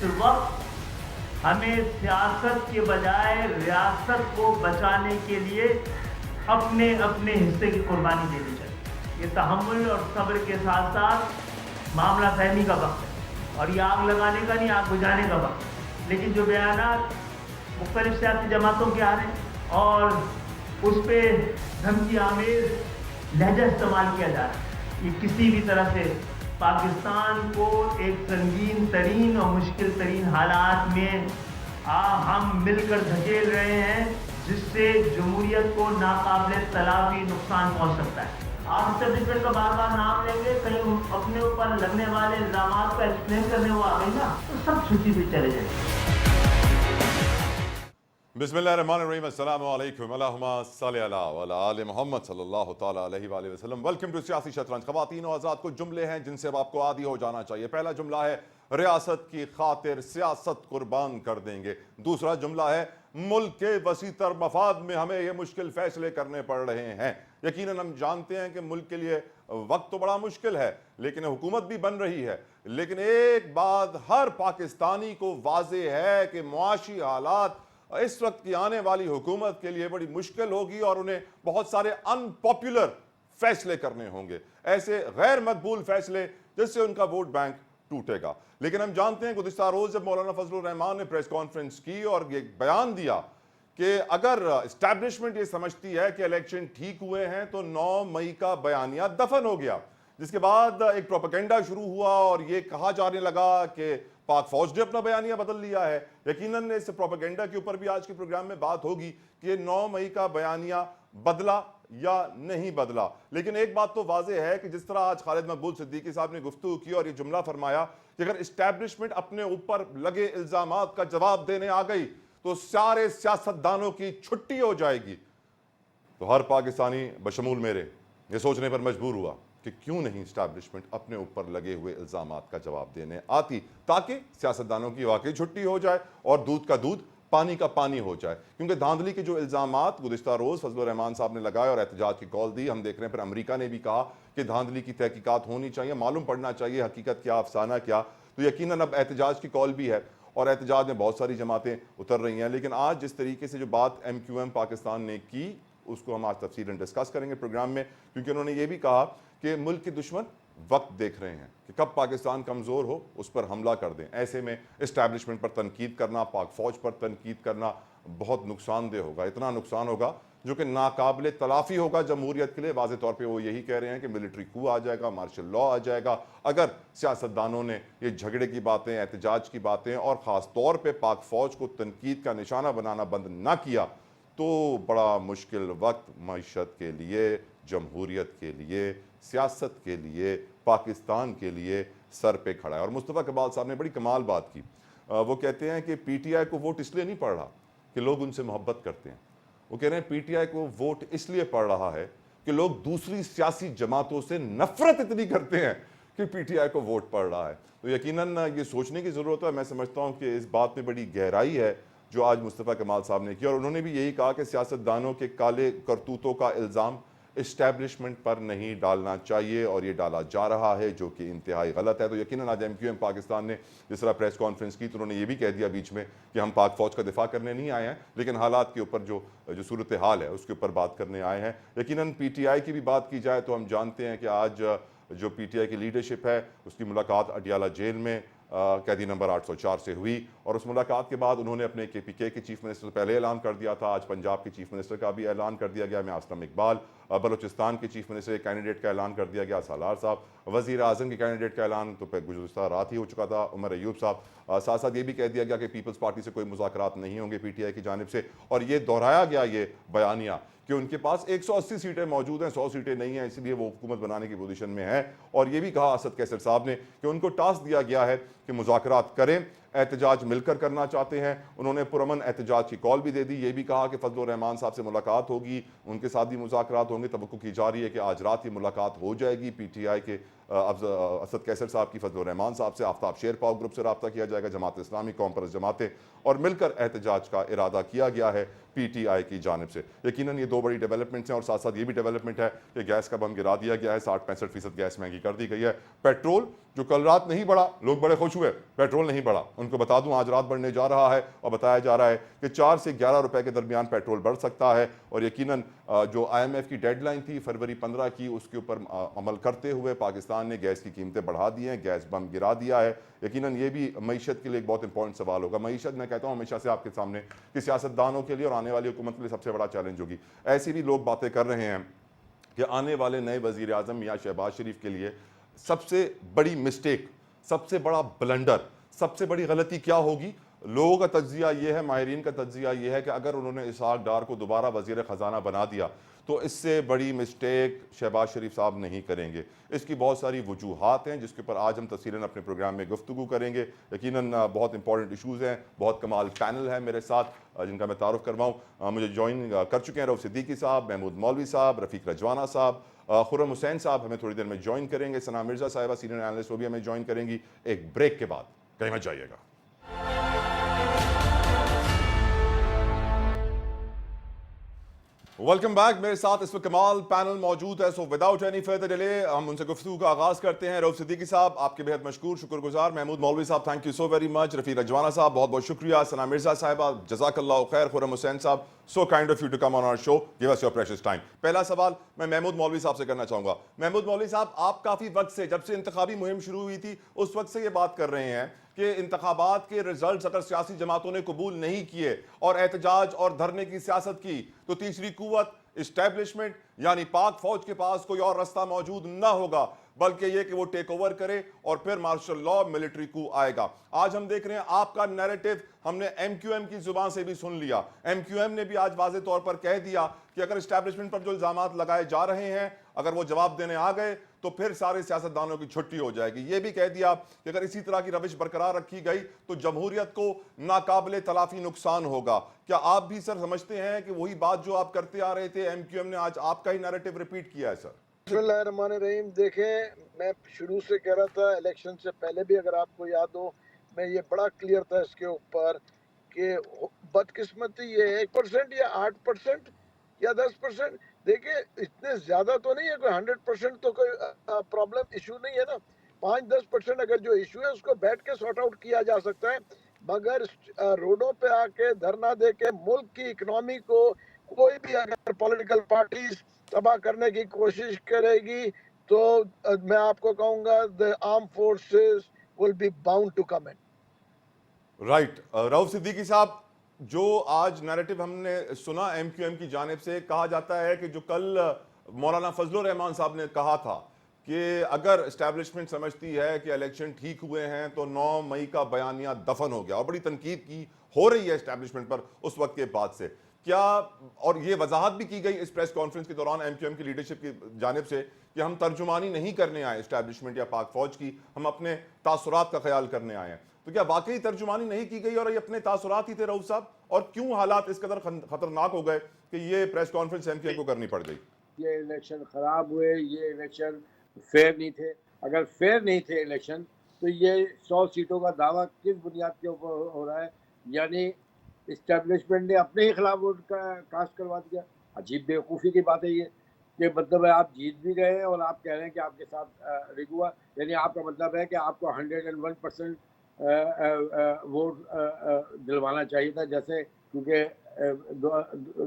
इस वक्त हमें सियासत के बजाय रियासत को बचाने के लिए अपने अपने हिस्से की कुर्बानी देनी चाहिए। ये तहम्मुल और सब्र के साथ साथ मामला फहमी का वक्त है और ये आग लगाने का नहीं, आग बुझाने का वक्त है। लेकिन जो बयानात मुख्तलिफ सियासी जमातों के आ रहे हैं और उस पर धमकी आमेज लहजा इस्तेमाल किया जा रहा है, ये किसी भी तरह से पाकिस्तान को एक संगीन तरीन और मुश्किल तरीन हालात में हम मिलकर धकेल रहे हैं, जिससे जमहूरियत को नाकाबिल तलाफी नुकसान पहुंच सकता है। आप एस्टेब्लिशमेंट का बार बार नाम लेंगे, कहीं अपने ऊपर लगने वाले इल्जामात का एक्सप्लेन करने वो आ गई ना, तो सब छुट्टी पे चले जाएंगे। बिस्मिल्लाहिर्रहमानिर्रहीम, अस्सलामु अलैकुम, अल्लाहुम्मा सल्लि अला व अला आलि मोहम्मद सल्लल्लाहु तआला अलैहि व सल्लम। वेलकम टू सियासी शतरंज। ख़वातीन और आज़ाद, कुछ जुमले हैं जिनसे अब आपको आदी हो जाना चाहिए। पहला जुमला है रियासत की खातिर सियासत कुर्बान कर देंगे। दूसरा जुमला है मुल्क के वसीतर मफाद में हमें ये मुश्किल फैसले करने पड़ रहे हैं। यकीनन हम जानते हैं कि मुल्क के लिए वक्त तो बड़ा मुश्किल है, लेकिन हुकूमत भी बन रही है। लेकिन एक बात हर पाकिस्तानी को वाज़े है कि मुआशी हालात इस वक्त की आने वाली हुकूमत के लिए बड़ी मुश्किल होगी और उन्हें बहुत सारे अनपॉपुलर फैसले करने होंगे, ऐसे गैर मकबूल फैसले जिससे उनका वोट बैंक टूटेगा। लेकिन हम जानते हैं गुज़िश्ता रोज जब मौलाना फजलुर रहमान ने प्रेस कॉन्फ्रेंस की और ये बयान दिया कि अगर एस्टैब्लिशमेंट ये समझती है कि इलेक्शन ठीक हुए हैं तो 9 मई का बयानिया दफन हो गया, जिसके बाद एक प्रोपेगेंडा शुरू हुआ और ये कहा जाने लगा कि पाक फौज ने अपना बयानिया बदल लिया है। यकीनन इस प्रोपेगेंडा के ऊपर भी आज के प्रोग्राम में बात होगी कि 9 मई का बयानिया बदला या नहीं बदला। लेकिन एक बात तो वाज़े है कि जिस तरह आज खालिद मकबूल सिद्दीकी साहब ने गुफ्तगू की और ये जुमला फरमाया कि अगर इस्टेब्लिशमेंट अपने ऊपर लगे इल्जामात का जवाब देने आ गई तो सारे सियासतदानों की छुट्टी हो जाएगी, तो हर पाकिस्तानी बशमूल मेरे ये सोचने पर मजबूर हुआ कि क्यों नहीं इस्टेब्लिशमेंट अपने ऊपर लगे हुए इल्जामात का जवाब देने आती, ताकि सियासतदानों की वाकई छुट्टी हो जाए और दूध का दूध पानी का पानी हो जाए। क्योंकि धांधली के जो इल्जामात गुज़िश्ता रोज फजलुर रहमान साहब ने लगाए और एहतजाज की कॉल दी, हम देख रहे हैं, फिर अमेरिका ने भी कहा कि धांधली की तहकीकात होनी चाहिए, मालूम पड़ना चाहिए हकीकत क्या अफसाना क्या। तो यकीनन अब एहतजाज की कॉल भी है और एहतजाज में बहुत सारी जमातें उतर रही हैं। लेकिन आज जिस तरीके से जो बात MQM पाकिस्तान ने की उसको हम आज तफसीलन डिस्कस करेंगे प्रोग्राम में, क्योंकि उन्होंने ये भी कहा कि मुल्क के दुश्मन वक्त देख रहे हैं कि कब पाकिस्तान कमज़ोर हो उस पर हमला कर दें। ऐसे में इस्टेब्लिशमेंट पर तनकीद करना, पाक फौज पर तनकीद करना बहुत नुकसानदेह होगा। इतना नुकसान होगा जो कि नाकाबिल तलाफ़ी होगा जमहूरियत के लिए। वाज़े तौर पे वो यही कह रहे हैं कि मिलिट्री कू आ जाएगा, मार्शल लॉ आ जाएगा अगर सियासतदानों ने ये झगड़े की बातें, एहतजाज की बातें और ख़ास तौर पर पाक फौज को तनकीद का निशाना बनाना बंद ना किया तो बड़ा मुश्किल वक्त मईशत के लिए, जमहूरियत के लिए, सियासत के लिए, पाकिस्तान के लिए सर पे खड़ा है। और मुस्तफ़ा कमाल साहब ने बड़ी कमाल बात की। वो कहते हैं कि PTI को वोट इसलिए नहीं पड़ रहा कि लोग उनसे मोहब्बत करते हैं, वो कह रहे हैं PTI को वोट इसलिए पड़ रहा है कि लोग दूसरी सियासी जमातों से नफरत इतनी करते हैं कि PTI को वोट पड़ रहा है। तो यकीनन ये सोचने की ज़रूरत है। मैं समझता हूँ कि इस बात में बड़ी गहराई है जो आज मुस्तफ़ा कमाल साहब ने की। और उन्होंने भी यही कहा कि सियासतदानों के काले करतूतों का इल्ज़ाम इस्टेब्लिशमेंट पर नहीं डालना चाहिए और ये डाला जा रहा है, जो कि इंतहाई गलत है। तो यकीनन आज MQM पाकिस्तान ने जिस तरह प्रेस कॉन्फ्रेंस की तो उन्होंने ये भी कह दिया बीच में कि हम पाक फौज का दिफा करने नहीं आए हैं, लेकिन हालात के ऊपर जो सूरत हाल है उसके ऊपर बात करने आए हैं। यकीनन PTI की भी बात की जाए तो हम जानते हैं कि आज जो PTI की लीडरशिप है उसकी मुलाकात अडियाला जेल में कैदी नंबर 804 से हुई और उस मुलाकात के बाद उन्होंने अपने KPK के चीफ मिनिस्टर पहले ऐलान कर दिया था, आज पंजाब के चीफ मिनिस्टर का भी ऐलान कर दिया गया में आसलम इकबाल, बलूचिस्तान के चीफ मिनिस्टर कैंडिडेट का ऐलान कर दिया गया सालार साहब, वज़ीर आज़म के कैंडिडेट का ऐलान तो गुज़िश्ता रात ही हो चुका था उमर अयूब साहब। साथ साथ ये भी कह दिया गया कि पीपल्स पार्टी से कोई मुज़ाकरात नहीं होंगे PTI की जानिब से, और ये दोहराया गया ये बयानिया कि उनके पास 180 सीटें मौजूद हैं, 100 सीटें नहीं हैं, इसलिए वो हुकूमत बनाने की पोजीशन में है। और ये भी कहा असद कैसर साहब ने कि उनको टास्क दिया गया है कि मुज़ाकरात करें, एहतजाज मिलकर करना चाहते हैं। उन्होंने पुरअमन एहतजाज की कॉल भी दे दी। ये भी कहा कि फजलुर रहमान साहब से मुलाकात होगी, उनके साथ भी मुज़ाकरात होंगे। तवक्को की जा रही है कि आज रात ही मुलाकात हो जाएगी। PTI के असद कैसर साहब की फजलुर रहमान साहब से, आफ्ताब शेरपाव ग्रुप से रब्ता किया जाएगा, जमात इस्लामी, कौम परस्त जमातें और मिलकर एहतजाज का इरादा किया गया है। PTI की जानिब से। यकीनन ये दो बड़ी डेवलपमेंट्स हैं और साथ साथ ये भी डेवलपमेंट है कि गैस का बम गिरा दिया गया है, 60-65% गैस महंगी कर दी गई है। पेट्रोल जो कल रात नहीं बढ़ा, लोग बड़े खुश हुए, पेट्रोल नहीं बढ़ा। उनको बता दूं आज रात बढ़ने जा रहा है और बताया जा रहा है कि 4 से 11 रुपए के दरमियान पेट्रोल बढ़ सकता है। और यकीनन जो IMF की डेडलाइन थी फरवरी 15 की, उसके ऊपर अमल करते हुए पाकिस्तान ने गैस की कीमतें बढ़ा दी हैं, गैस बम गिरा दिया है। यकीनन ये भी मईशत के लिए एक बहुत इंपॉर्टेंट सवाल होगा। मईशत, मैं कहता हूँ हमेशा से आपके सामने कि सियासतदानों के लिए और आने वाली हुकूमत के लिए सबसे बड़ा चैलेंज होगी। ऐसी भी लोग बातें कर रहे हैं कि आने वाले नए वजीर आजम मियां शहबाज शरीफ के लिए सबसे बड़ी मिस्टेक, सबसे बड़ा ब्लंडर, सबसे बड़ी गलती क्या होगी। लोगों का तज्जिया यह है, माहिरीन का तज्जिया यह है कि अगर उन्होंने इसहाक डार को दोबारा वजीर ख़जाना बना दिया तो इससे बड़ी मिस्टेक शहबाज शरीफ साहब नहीं करेंगे। इसकी बहुत सारी वजूहात हैं जिसके ऊपर आज हम तफसीलन अपने प्रोग्राम में गुफ्तगू करेंगे। यकीनन बहुत इंपॉर्टेंट इशूज़ हैं, बहुत कमाल पैनल है मेरे साथ जिनका मैं तारुफ करवाऊँ। मुझे ज्वाइन कर चुके हैं रऊफ सिद्दीकी साहब, महमूद मौलवी साहब, रफ़ीक रजवाना साहब, खुर्रम हुसैन साहब हमें थोड़ी देर में ज्वाइन करेंगे, सना मिर्ज़ा साहिबा सीनियर एनालिस्ट वो भी हमें ज्वाइन करेंगी एक ब्रेक के बाद। कहीं मत जाइएगा। Welcome back. मेरे साथ इस वक्त कमाल पैनल मौजूद है, so without any further delay हम उनसे गुफ्तगू का आगाज करते हैं। रऊफ सिद्दीकी साहब आपके बेहद मशकूर, शुक्रगुजार। महमूद मौलवी साहब thank you so very much. Rafiq Rajwana साहब बहुत बहुत शुक्रिया। सना मिर्ज़ा साहिबा जज़ाकल्लाहु खैर। खुर्रम हुसैन साहब so kind of you to come on our show, give us your precious time. पहला सवाल मैं महमूद मौलवी साहब से करना चाहूंगा। महमूद मौलवी साहब, आप काफ़ी वक्त से, जब से इंतखाबी मुहिम शुरू हुई थी उस वक्त से ये बात कर रहे हैं कि इंतखाबात के रिजल्ट अगर सियासी जमातों ने कबूल नहीं किए और एहतजाज और धरने की सियासत की तो तीसरी कुव्वत इस्टेब्लिशमेंट यानी पाक फौज के पास कोई और रास्ता मौजूद ना होगा, बल्कि यह कि वो टेक ओवर करे और फिर मार्शल लॉ, मिलिट्री कू आएगा। आज हम देख रहे हैं आपका नैरेटिव हमने MQM की जुबान से भी सुन लिया। MQM ने भी आज वाज़े तौर पर कह दिया कि अगर इस्टेब्लिशमेंट पर जो इल्जामात लगाए जा रहे हैं अगर वो जवाब देने आ गए तो फिर सारे सियासतदानों की छुट्टी हो जाएगी। ये भी कह दिया कि अगर इसी तरह की रविश बरकरार रखी गई तो जमहूरियत को नाकाबिले तलाफी नुकसान होगा। क्या आप भी सर समझते हैं कि वही बात जो आप करते आ रहे थे MQM ने आज आपका ही नैरेटिव रिपीट किया है? सर बिस्मिल्लाहिर्रहमानिर्रहीम। देखें, मैं शुरू से कह रहा था, इलेक्शन से पहले भी अगर आपको याद हो, मैं ये बड़ा क्लियर था इसके ऊपर कि बदकिस्मती ये 1% या 8% या 10%, देखिए इतने ज्यादा तो नहीं है, कोई 100% तो कोई प्रॉब्लम इशू नहीं है ना। 5-10% अगर जो इशू है उसको बैठ के सॉर्ट आउट किया जा सकता है, मगर रोडों पे आके धरना दे के मुल्क की इकनॉमी को कोई भी अगर पॉलिटिकल पार्टीज तबाह करने की कोशिश करेगी तो मैं आपको कहूंगा the armed forces will be bound to come in. Right. Rauf Siddiqui साहब, जो आज नैरेटिव हमने सुना MQM की जानिब से, कहा जाता है कि जो कल मौलाना फजलुर रहमान साहब ने कहा था कि अगर इस्टेब्लिशमेंट समझती है कि इलेक्शन ठीक हुए हैं तो 9 मई का बयानिया दफन हो गया, और बड़ी तनकीद की हो रही है इस्टेब्लिशमेंट पर उस वक्त के बाद से। क्या, और ये वजाहत भी की गई इस प्रेस कॉन्फ्रेंस के दौरान MQM की लीडरशिप की जानिब से कि हम तर्जुमानी नहीं करने आए इस्टेब्लिशमेंट या पाक फौज की, हम अपने तासुरात का ख्याल करने आए हैं। तो क्या वाकई तर्जुमानी नहीं की गई और ये अपने तासुरात ही थे रऊफ साहब, और क्यों हालात इस कदर खतरनाक हो गए कि ये प्रेस कॉन्फ्रेंस MQM को करनी पड़ गई? ये इलेक्शन खराब हुए, ये इलेक्शन फेयर नहीं थे। अगर फेयर नहीं थे इलेक्शन तो ये 100 सीटों का दावा किस बुनियाद के ऊपर हो रहा है? यानी इस्टेब्लिशमेंट ने अपने ही खिलाफ वोट कास्ट करवा दिया। अजीब बेवकूफ़ी की बात है ये कि मतलब है आप जीत भी गए और आप कह रहे हैं कि आपके साथ रिग हुआ। यानी आपका मतलब है कि आपको 101% वोट दिलवाना चाहिए था, जैसे क्योंकि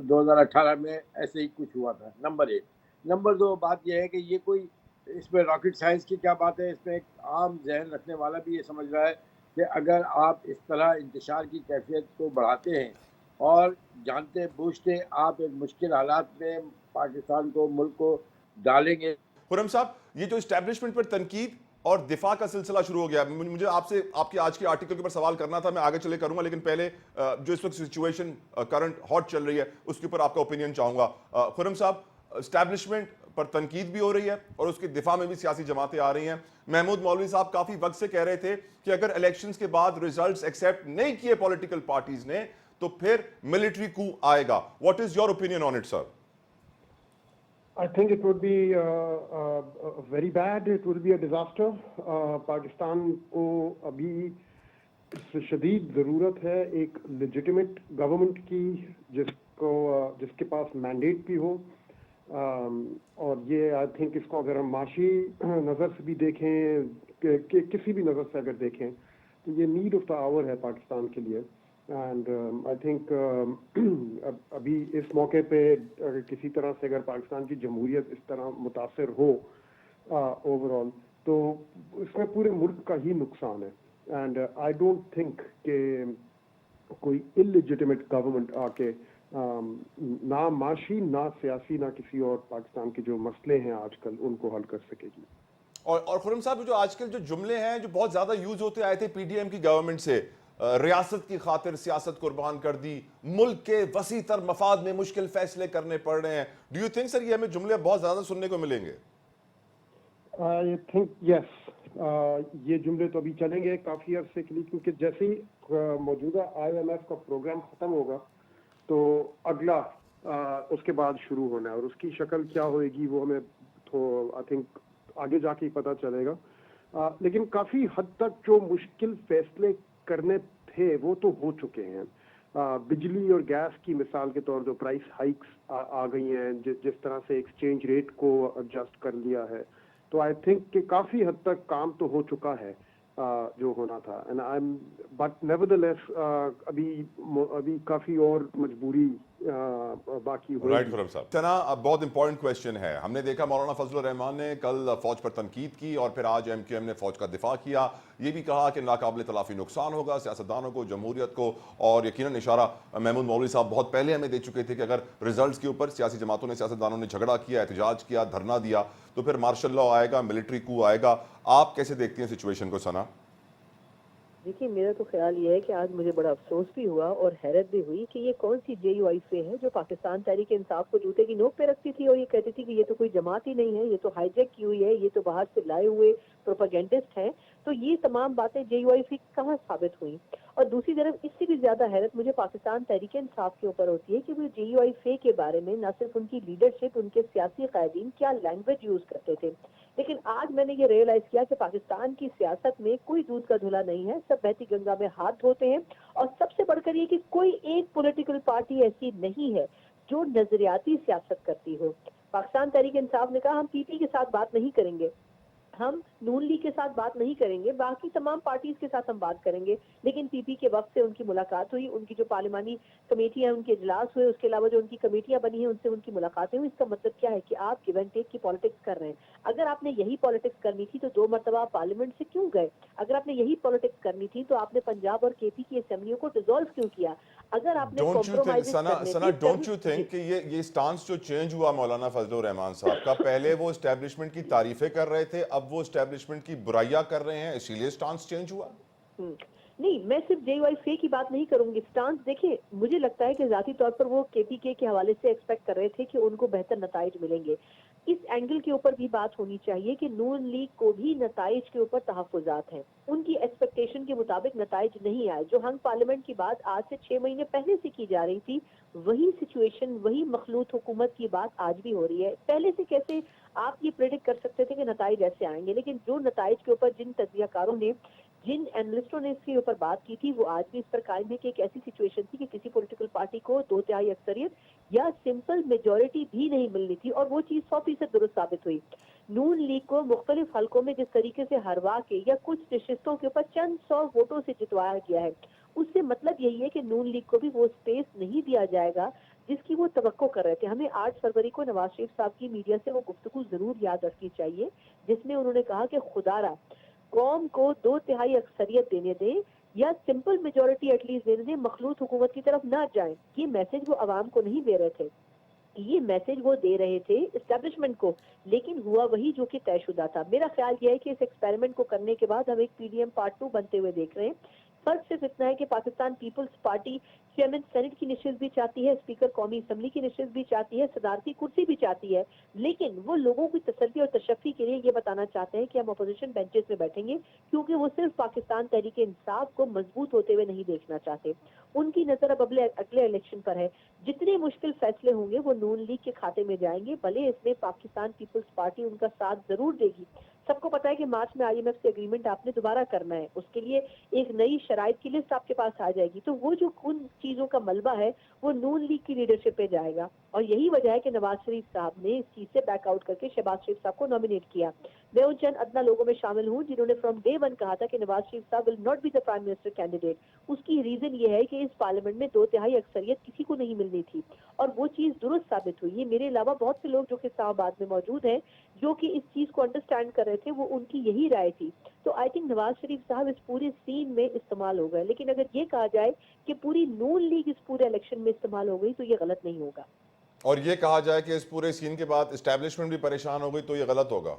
2018 में ऐसे ही कुछ हुआ था। नंबर 1। नंबर 2 बात यह है कि ये कोई इसमें रॉकेट साइंस की क्या बात है। इसमें एक आम जहन रखने वाला भी ये समझ रहा है कि अगर आप इस तरह इंतशार की कैफियत को बढ़ाते हैं और जानते बूझते आप एक मुश्किल हालात में पाकिस्तान को, मुल्क को डालेंगे। खुर्रम साहब, ये जो इस्टेब्लिशमेंट पर तनकीद और दिफा का सिलसिला शुरू हो गया, मुझे आपसे आपके आज के आर्टिकल के ऊपर सवाल करना था, मैं आगे चले करूंगा, लेकिन पहले जो इस वक्त सिचुएशन करंट हॉट चल रही है उसके ऊपर आपका ओपिनियन चाहूंगा। खुर्रम साहब, इस्टेब्लिशमेंट पर तनकीद भी हो रही है और उसके दिफा में भी सियासी जमातें आ रही हैं। महमूद मौलवी साहब काफी वक्त से कह रहे थे कि अगर इलेक्शंस के बाद रिजल्ट्स एक्सेप्ट नहीं किए पॉलिटिकल पार्टीज ने तो फिर मिलिट्री कू आएगा। What is your opinion on it sir? I think it would be very bad. It will be a disaster. Pakistan को अभी शदीद ज़रूरत है एक legitimate गवर्नमेंट की जिसके पास मैंडेट भी हो, और ये आई थिंक इसको अगर हम माशी नज़र से भी देखें, किसी भी नज़र से अगर देखें, तो ये नीड ऑफ द आवर है पाकिस्तान के लिए। एंड आई थिंक अभी इस मौके पे अगर किसी तरह से अगर पाकिस्तान की जमहूरियत इस तरह मुतासर हो ओवरऑल, तो इसमें पूरे मुल्क का ही नुकसान है। एंड आई डोंट थिंक कि कोई इलिजिटिमेट गवर्नमेंट आके ना माशी, ना सियासी, ना किसी और पाकिस्तान के जो मसले हैं आजकल उनको हल कर सकेगी। और खुर्रम साहब, जो आजकल जो जुमले हैं जो बहुत ज्यादा यूज होते आए थे पीडीएम की गवर्नमेंट से, रियासत की खातिर सियासत कुर्बान कर दी, मुल्क के वसी तर मफाद में मुश्किल फैसले करने पड़ रहे हैं, डू यू थिंक सर ये हमें जुमले बहुत ज्यादा सुनने को मिलेंगे? आई थिंक यस, ये जुमले तो अभी चलेंगे काफ़ी अरसे के लिए, क्योंकि जैसे ही मौजूदा IMF का प्रोग्राम ख़त्म होगा तो अगला उसके बाद शुरू होना है, और उसकी शक्ल क्या होएगी वो हमें तो आई थिंक आगे जाके ही पता चलेगा। लेकिन काफ़ी हद तक जो मुश्किल फैसले करने थे वो तो हो चुके हैं। बिजली और गैस की मिसाल के तौर जो प्राइस हाइक्स आ गई हैं, जिस तरह से एक्सचेंज रेट को एडजस्ट कर लिया है, तो आई थिंक कि काफ़ी हद तक काम तो हो चुका है जो होना था। And I am but nevertheless अभी काफ़ी और मजबूरी बाकी हो। राइट खुर्रम साहब, तना अब बहुत इंपॉर्टेंट क्वेश्चन है। हमने देखा मौलाना फजलुर रहमान ने कल फौज पर तनकीद की और फिर आज MQM ने फौज का दिफा किया, ये भी कहा कि नाकाबिल तलाफी नुकसान होगा सियासतदानों को, जमहूरियत को, और यकीनन इशारा महमूद मौलवी साहब बहुत पहले हमें दे चुके थे कि अगर रिजल्ट्स के ऊपर सियासी जमातों ने, सियासतदानों ने झगड़ा किया, एहतजाज किया, धरना दिया, तो फिर मार्शल लॉ आएगा, मिलिट्री कू आएगा। आप कैसे देखती हैं सिचुएशन को सना? देखिए, मेरा तो ख्याल ये है कि आज मुझे बड़ा अफसोस भी हुआ और हैरत भी हुई कि ये कौन सी JUIC है जो पाकिस्तान तहरीक इंसाफ को जूते की नोक पे रखती थी और ये कहती थी कि ये तो कोई जमात ही नहीं है, ये तो हाईजैक की हुई है, ये तो बाहर से लाए हुए प्रोपेगेंडिस्ट हैं। तो ये तमाम बातें JUIC कहाँ साबित हुई? और दूसरी तरफ इससे भी ज्यादा हैरत मुझे पाकिस्तान तहरीक इंसाफ के ऊपर होती है कि वो JUIC के बारे में न सिर्फ उनकी लीडरशिप, उनके सियासी कायदीन क्या लैंग्वेज यूज करते थे, लेकिन आज मैंने ये रियलाइज किया कि पाकिस्तान की सियासत में कोई दूध का धुला नहीं है, सब बहती गंगा में हाथ धोते हैं। और सबसे बढ़कर ये कि कोई एक पॉलिटिकल पार्टी ऐसी नहीं है जो नजरियाती सियासत करती हो। पाकिस्तान तहरीक इंसाफ ने कहा हम PP के साथ बात नहीं करेंगे, हम नून लीग के साथ बात नहीं करेंगे, बाकी तमाम पार्टीज के साथ हम बात करेंगे। लेकिन PP के वक्त से उनकी मुलाकात हुई, उनकी जो पार्लिमानी कमेटियां, उनके इजलास हुए, उसके अलावा जो उनकी कमेटियां बनी हैं उनसे उनकी मुलाकातें हुई। इसका मतलब क्या है कि आप गिव एंड टेक की पॉलिटिक्स कर रहे हैं। अगर आपने यही पॉलिटिक्स करनी थी तो 2 मरतबा पार्लियामेंट से क्यों गए? अगर आपने यही पॉलिटिक्स करनी थी तो आपने पंजाब और KP की असेंबलियों को डिसॉल्व क्यों किया? अगर आपने डोंट यू थिंक कि ये स्टांस जो चेंज हुआ मौलाना फजलुर रहमान साहब का, पहले वो एस्टेब्लिशमेंट की तारीफें कर रहे थे, अब वो एस्टेब्लिशमेंट की बुराइयां कर रहे हैं, इसीलिए स्टांस चेंज हुआ? नहीं, मैं सिर्फ JUIC की बात नहीं करूंगी। स्टांस देखिए, मुझे लगता है कि जाती तौर पर वो KPK के हवाले से एक्सपेक्ट कर रहे थे कि उनको बेहतर नताइज मिलेंगे। इस एंगल के ऊपर भी बात होनी चाहिए कि नून लीग को भी नताइज के ऊपर तहफ्फुजात हैं, उनकी एक्सपेक्टेशन के मुताबिक नताइज नहीं आए। जो हंग पार्लियामेंट की बात आज से 6 महीने पहले से की जा रही थी, वही सिचुएशन, वही मखलूत हुकूमत की बात आज भी हो रही है। पहले से कैसे आप ये प्रेडिक्ट कर सकते थे कि नताइज ऐसे आएंगे, लेकिन जो नताइज के ऊपर जिन तज्जियाकारों ने, जिन एनालिस्टों ने इसके ऊपर बात की थी, वो आज भी इस पर कायम है कि एक ऐसी सिचुएशन थी कि किसी पॉलिटिकल पार्टी को 2/3 अक्सरियत या सिंपल मेजॉरिटी भी नहीं मिलनी थी, और वो चीज 100% दुरुस्त साबित हुई। नून लीग को मुख्तलिफ हलकों में जिस तरीके से हरवा के या कुछ नशिस्तों के ऊपर चंद 100 वोटों से जितवाया गया है, उससे मतलब यही है कि नून लीग को भी वो स्पेस नहीं दिया जाएगा जिसकी वो तवक्को कर रहे थे। हमें 8 फरवरी को नवाज शरीफ साहब की मीडिया से वो गुफ्तगू जरूर याद रखनी चाहिए, जिसमें उन्होंने कहा कि खुदारा कौम को 2/3 अक्सरियत देने दें या सिंपल मेजोरिटी एटलीस्ट देने दें, मखलूत हुकूमत की तरफ ना जाएं। ये मैसेज वो आवाम को नहीं दे रहे थे, ये मैसेज वो दे रहे थे एस्टेब्लिशमेंट को, लेकिन हुआ वही जो कि तयशुदा था। मेरा ख्याल यह है कि इस एक्सपेरिमेंट को करने के बाद हम एक PDM पार्ट 2 बनते हुए देख रहे हैं। फर्क सिर्फ इतना है कि पाकिस्तान पीपल्स पार्टी चेयरमैन सेनेट की निशिस्त भी चाहती है, स्पीकर कौमी असम्बली की निशिस्त भी चाहती है, सदारती कुर्सी भी चाहती है, लेकिन वो लोगों की तसल्ली और तशफ़ी के लिए ये बताना चाहते हैं कि हम अपोजिशन बेंचेस में बैठेंगे, क्योंकि वो सिर्फ पाकिस्तान तहरीक इंसाफ को मजबूत होते हुए नहीं देखना चाहते। उनकी नजर अब अगले इलेक्शन पर है। जितने मुश्किल फैसले होंगे वो नून लीग के खाते में जाएंगे, भले इसमें पाकिस्तान पीपल्स पार्टी उनका साथ जरूर देगी। सबको पता है कि मार्च में IMF से एग्रीमेंट आपने दोबारा करना है, उसके लिए एक नई शराइत की लिस्ट आपके पास आ जाएगी। तो वो जो उन चीजों का मलबा है वो नून लीग की लीडरशिप पे जाएगा, और यही वजह है कि नवाज शरीफ साहब ने इस चीज से बैकआउट करके शहबाज शरीफ साहब को नॉमिनेट किया। मैं उन चंद अदना लोगों में शामिल हूँ जिन्होंने फ्रॉम डे वन कहा था कि नवाज शरीफ साहब will not be the prime minister candidate. उसकी रीजन ये है कि इस पार्लियामेंट में 2/3 अक्सरियत किसी को नहीं मिलनी थी, और वो चीज दुरुस्त साबित हुई। ये मेरे अलावा बहुत से लोग जो कि इस्लामाबाद में मौजूद हैं जो कि इस चीज को अंडरस्टैंड कर रहे थे, वो उनकी यही राय थी। तो आई थिंक नवाज शरीफ साहब इस पूरे सीन में इस्तेमाल हो गए, लेकिन अगर ये कहा जाए कि पूरी नून लीग इस पूरे इलेक्शन में इस्तेमाल हो गई तो ये गलत नहीं होगा। और ये कहा जाए कि इस पूरे सीन के बाद एस्टैब्लिशमेंट भी परेशान हो गई तो ये गलत होगा।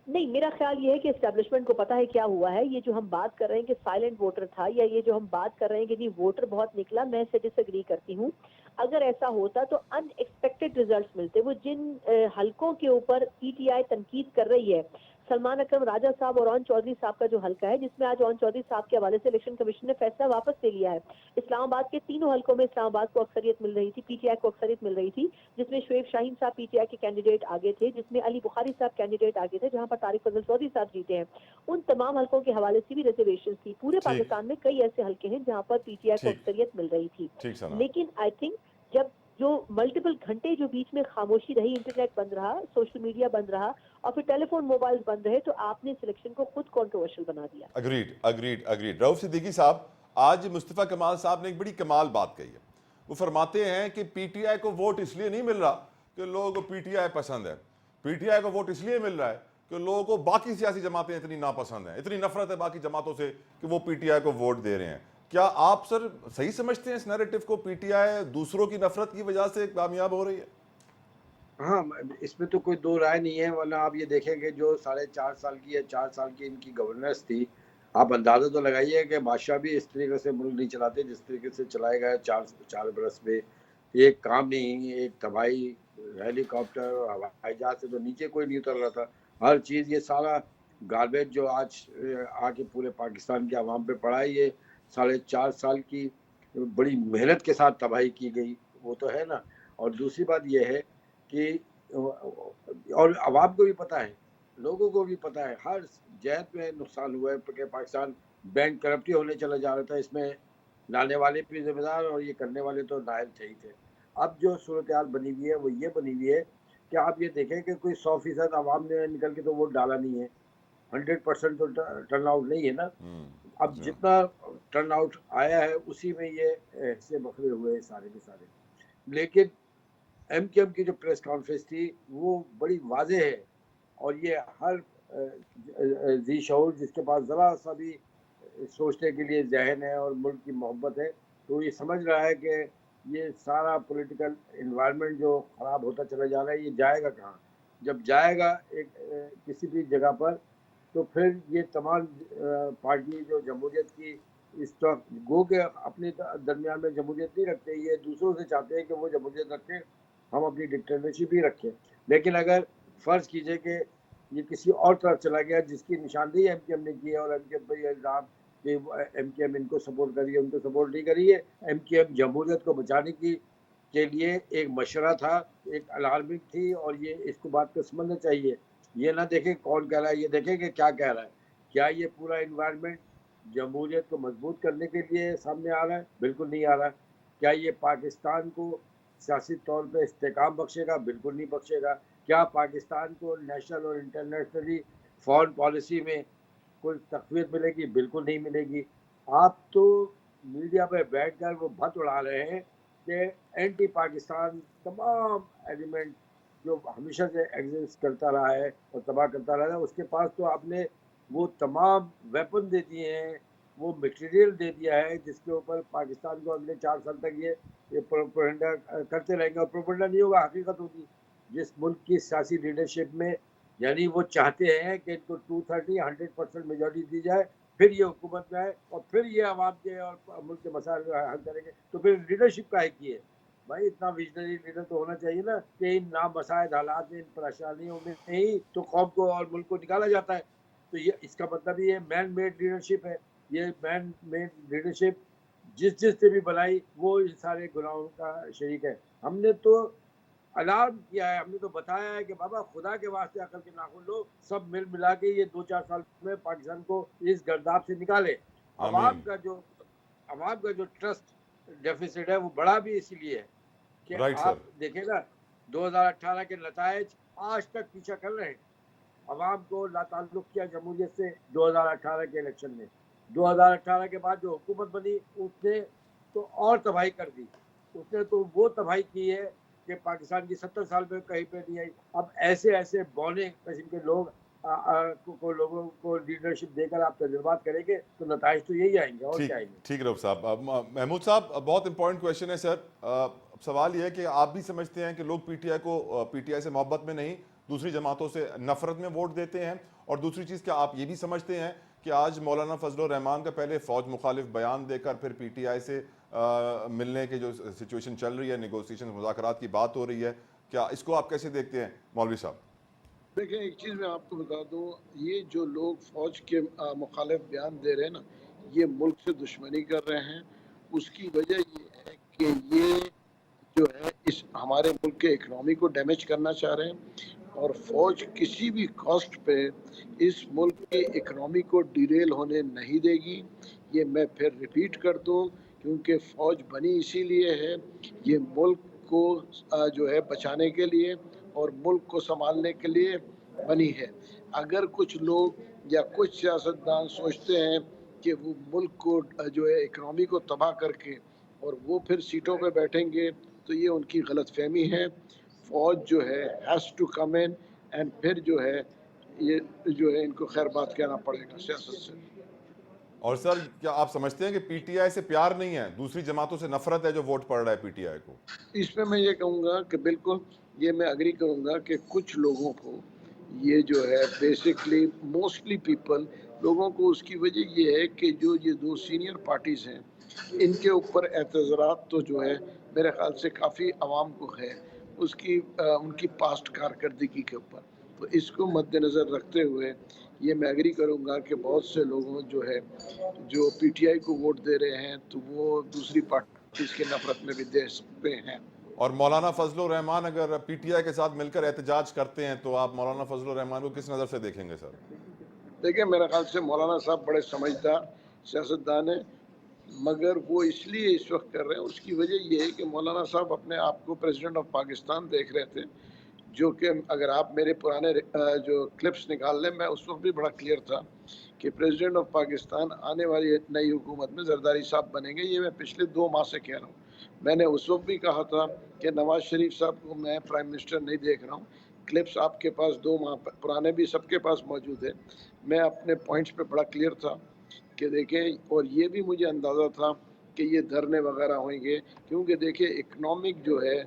नहीं, मेरा ख्याल ये है कि एस्टेब्लिशमेंट को पता है क्या हुआ है। ये जो हम बात कर रहे हैं कि साइलेंट वोटर था, या ये जो हम बात कर रहे हैं कि जी वोटर बहुत निकला, मैं इससे डिसएग्री करती हूँ। अगर ऐसा होता तो अनएक्सपेक्टेड रिजल्ट्स मिलते। वो जिन हलकों के ऊपर पीटीआई तनकीद कर रही है, सलमान अकरम राजा साहब और ओन चौधरी साहब का जो हलका है, जिसमें आज ओन चौधरी साहब के हवाले से इलेक्शन कमीशन ने फैसला वापस ले लिया है। इस्लामाबाद के तीनों हलकों में इस्लामाबाद को अक्सरियत मिल रही थी, पीटीआई को अक्सरियत मिल रही थी, जिसमें शुएब शाहीन साहब पीटीआई के कैंडिडेट आगे थे, जिसमें अली बुखारी साहब कैंडिडेट आगे थे, जहां पर तारिक फजल चौधरी साहब जीते हैं। उन तमाम हलकों के हवाले से भी रिजर्वेशन थी। पूरे ठीक पाकिस्तान में कई ऐसे हलके हैं जहां पर पीटीआई को ठीक अक्सरियत मिल रही थी। ठीक सना। लेकिन आई थिंक जब जो मल्टीपल घंटे जो बीच में खामोशी रही, इंटरनेट बंद रहा, सोशल मीडिया बंद रहा, और फिर टेलीफोन मोबाइल बंद रहे, तो आपने सिलेक्शन को खुद कंट्रोवर्शियल बना दिया। Agreed agreed agreed. Rauf Siddiqui साहब, आज मुस्तफ़ा कमाल साहब ने एक बड़ी कमाल बात कही है। वो फरमाते हैं कि पीटीआई को वोट इसलिए नहीं मिल रहा कि लोगों को पीटीआई पसंद है, पीटीआई को वोट इसलिए मिल रहा है कि लोगों को बाकी सियासी जमातें इतनी नापसंद हैं, इतनी नफरत है बाकी जमातों से कि वो पीटीआई को वोट दे रहे हैं। क्या आप सर सही समझते हैं इस नैरेटिव को, पीटीआई दूसरों की नफरत की वजह से कामयाब हो रही है? हाँ, इसमें तो कोई दो राय नहीं है। वरना आप ये देखेंगे जो 4.5 साल की या 4 साल की इनकी गवर्नेंस थी, आप अंदाजा तो लगाइए कि बादशाह भी इस तरीके से मुल्क नहीं चलाते जिस तरीके से चलाए गए 4 बरस में। एक काम नहीं, एक तबाही, हेलीकॉप्टर और हवाई जहाज से तो नीचे कोई नहीं उतर रहा था। हर चीज़, ये सारा गार्बेज जो आज आके पूरे पाकिस्तान के अवाम पे पड़ा है, ये 4.5 साल की बड़ी मेहनत के साथ तबाही की गई, वो तो है ना। और दूसरी बात यह है कि और अवाम को भी पता है, लोगों को भी पता है, हर जहत में नुकसान हुआ है कि पाकिस्तान बैंक करप्टी होने चला जा रहा था। इसमें लाने वाले भी जिम्मेदार और ये करने वाले तो नायल थे ही थे। अब जो सूरत हाल बनी हुई है वो ये बनी हुई है कि आप ये देखें कि कोई 100% आवाम ने निकल के तो वोट डाला नहीं है, 100% तो टर्न आउट नहीं है ना। अब जितना टर्न आउट आया है उसी में ये हिस्से बखरे हुए हैं सारे के सारे। लेकिन एमकेएम की जो प्रेस कॉन्फ्रेंस थी वो बड़ी वाज़ेह है, और ये हर जी शऊर जिसके पास ज़रा सा भी सोचने के लिए जहन है और मुल्क की मोहब्बत है, तो ये समझ रहा है कि ये सारा पॉलिटिकल इन्वायरमेंट जो ख़राब होता चला जा रहा है, ये जाएगा कहाँ? जब जाएगा एक किसी भी जगह पर, तो फिर ये तमाम पार्टी जो जमहूरियत की इस वक्त गो के अपने दरमियान में जमहूरियत नहीं रखते, ये दूसरों से चाहते हैं कि वो जमहूरियत रखें, हम अपनी डिक्टेटरशिप ही रखें। लेकिन अगर फ़र्ज़ कीजिए कि ये किसी और तरफ चला गया जिसकी निशानदेही एमकेएम ने की है, और एमकेएम पर यह इल्ज़ाम कि एमकेएम इनको सपोर्ट करी है, उनको सपोर्ट नहीं करी है। एमकेएम जमहूरियत को बचाने की के लिए एक मशवरा था, एक अलार्मिंग थी, और ये इसको बात को समझना चाहिए। ये ना देखें कौन कह रहा है, ये देखें कि क्या कह रहा है। क्या ये पूरा इन्वायरमेंट जमहूरियत को मजबूत करने के लिए सामने आ रहा है? बिल्कुल नहीं आ रहा। क्या ये पाकिस्तान को सियासी तौर पे इस्तेकाम बख्शेगा? बिल्कुल नहीं बख्शेगा। क्या पाकिस्तान को नेशनल और इंटरनेशनली फॉरेन पॉलिसी में कोई तक़वियत मिलेगी? बिल्कुल नहीं मिलेगी। आप तो मीडिया पे बैठकर वो भत उड़ा रहे हैं कि एंटी पाकिस्तान तमाम एलिमेंट जो हमेशा से एग्जिस्ट करता रहा है और तबाह करता रहा है, उसके पास तो आपने वो तमाम वेपन दे दिए हैं, वो मटेरियल दे दिया है जिसके ऊपर पाकिस्तान को अगले 4 साल तक ये प्रोपेगेंडा करते रहेंगे। और प्रोपेगेंडा नहीं होगा, हकीकत होगी। जिस मुल्क की सियासी लीडरशिप में यानी वो चाहते हैं कि इनको 230-100% मेजॉरिटी दी जाए, फिर ये हुकूमत में आए और फिर ये आवाम के और मुल्क के मसाइल हल करेंगे, तो फिर लीडरशिप काहे की है भाई? इतना विजनरी लीडर तो होना चाहिए ना कि इन नामसाइद हालात में, इन परेशानियों में ही तो कौम को और मुल्क को निकाला जाता है। तो ये इसका मतलब ये मैन मेड लीडरशिप है। ये मैन मेड लीडरशिप जिस से भी बनाई वो इन सारे गुनाहों का शरीक है। हमने तो अलार्म किया है, हमने तो बताया है कि बाबा खुदा के वास्ते अकल के नाखून लो, सब मिल मिला के ये 2-4 साल में पाकिस्तान को इस गर्दाब से निकाले। आवाम का जो ट्रस्ट डेफिसिट है वो बढ़ा भी इसीलिए है कि राइट आप सर। देखें ना 2018 के नतायज आज तक पीछा कर रहे हैं। अवाम को लाताल्लुक किया जमहूरियत से 2018 के इलेक्शन में। 2018 के बाद जो हुकूमत बनी उसने तो और तबाही कर दी। उसने तो वो तबाही की है कि पाकिस्तान की 70 साल में कहीं पे नहीं आई। अब ऐसे ऐसे बौने किस्म के लोग लोगों को लीडरशिप देकर आप तजुर्बात करेंगे तो नताइज तो यही आएंगे और क्या आएंगे। ठीक रऊफ साहब। महमूद साहब, बहुत इंपॉर्टेंट क्वेश्चन है सर। सवाल यह है कि आप भी समझते हैं कि लोग पीटीआई से मोहब्बत में नहीं, दूसरी जमातों से नफरत में वोट देते हैं? और दूसरी चीज़, क्या आप ये भी समझते हैं कि आज मौलाना फजलुर रहमान का पहले फ़ौज मुखालिफ बयान देकर फिर पीटीआई से मिलने की जो सिचुएशन चल रही है, नेगोशिएशन मुज़ाकरात की बात हो रही है, क्या इसको आप कैसे देखते हैं मौलवी साहब? देखिए, एक चीज़ मैं आपको बता दूं, ये जो लोग फ़ौज के मुखालिफ बयान दे रहे हैं ना, ये मुल्क से दुश्मनी कर रहे हैं। उसकी वजह ये है कि ये जो है इस हमारे मुल्क के इकनॉमी को डैमेज करना चाह रहे हैं और फ़ौज किसी भी कॉस्ट पे इस मुल्क की इकनॉमी को डिरेल होने नहीं देगी। ये मैं फिर रिपीट कर दूं, क्योंकि फ़ौज बनी इसीलिए है, ये मुल्क को जो है बचाने के लिए और मुल्क को संभालने के लिए बनी है। अगर कुछ लोग या कुछ सियासतदान सोचते हैं कि वो मुल्क को जो है इकनॉमी को तबाह करके और वो फिर सीटों पे बैठेंगे, तो ये उनकी गलतफहमी है। फ़ौज जो है has to come in and फिर जो है ये जो है इनको खैर बात कहना पड़ेगा सियासत से। और सर, क्या आप समझते हैं कि पीटीआई से प्यार नहीं है, दूसरी जमातों से नफरत है जो वोट पड़ रहा है पीटीआई को? इसमें मैं ये कहूँगा कि बिल्कुल ये मैं एग्री करूँगा कि कुछ लोगों को ये जो है बेसिकली मोस्टली पीपल लोगों को उसकी वजह ये है कि जो ये दो सीनियर पार्टीज़ हैं इनके ऊपर एतज़ारात तो जो है मेरे ख्याल से काफ़ी आवाम को है उसकी उनकी पास्ट कारकर्दगी के ऊपर। तो इसको मद्देनज़र रखते हुए ये मैं एग्री करूँगा कि बहुत से लोगों जो है जो पीटीआई को वोट दे रहे हैं तो वो दूसरी पार्टीज़ के नफरत में भी दे सकते हैं। और मौलाना फजलुर रहमान अगर पीटीआई के साथ मिलकर एहतजाज करते हैं तो आप मौलाना फजलुर रहमान को किस नज़र से देखेंगे सर? देखिए, मेरे ख्याल से मौलाना साहब बड़े समझदार सियासतदान हैं, मगर वो इसलिए इस वक्त कर रहे हैं, उसकी वजह ये है कि मौलाना साहब अपने आप को प्रेसिडेंट ऑफ पाकिस्तान देख रहे थे, जो कि अगर आप मेरे पुराने जो क्लिप्स निकाल लें, मैं उस वक्त भी बड़ा क्लियर था कि प्रेसिडेंट ऑफ पाकिस्तान आने वाली नई हुकूमत में जरदारी साहब बनेंगे। ये मैं पिछले 2 माह से कह रहा हूँ। मैंने उस वक्त भी कहा था कि नवाज शरीफ साहब को मैं प्राइम मिनिस्टर नहीं देख रहा हूँ। क्लिप्स आपके पास 2 माह पुराने भी सबके पास मौजूद है। मैं अपने पॉइंट्स पे बड़ा क्लियर था कि देखें, और ये भी मुझे अंदाज़ा था कि ये धरने वगैरह होंगे, क्योंकि देखिए इकनॉमिक जो है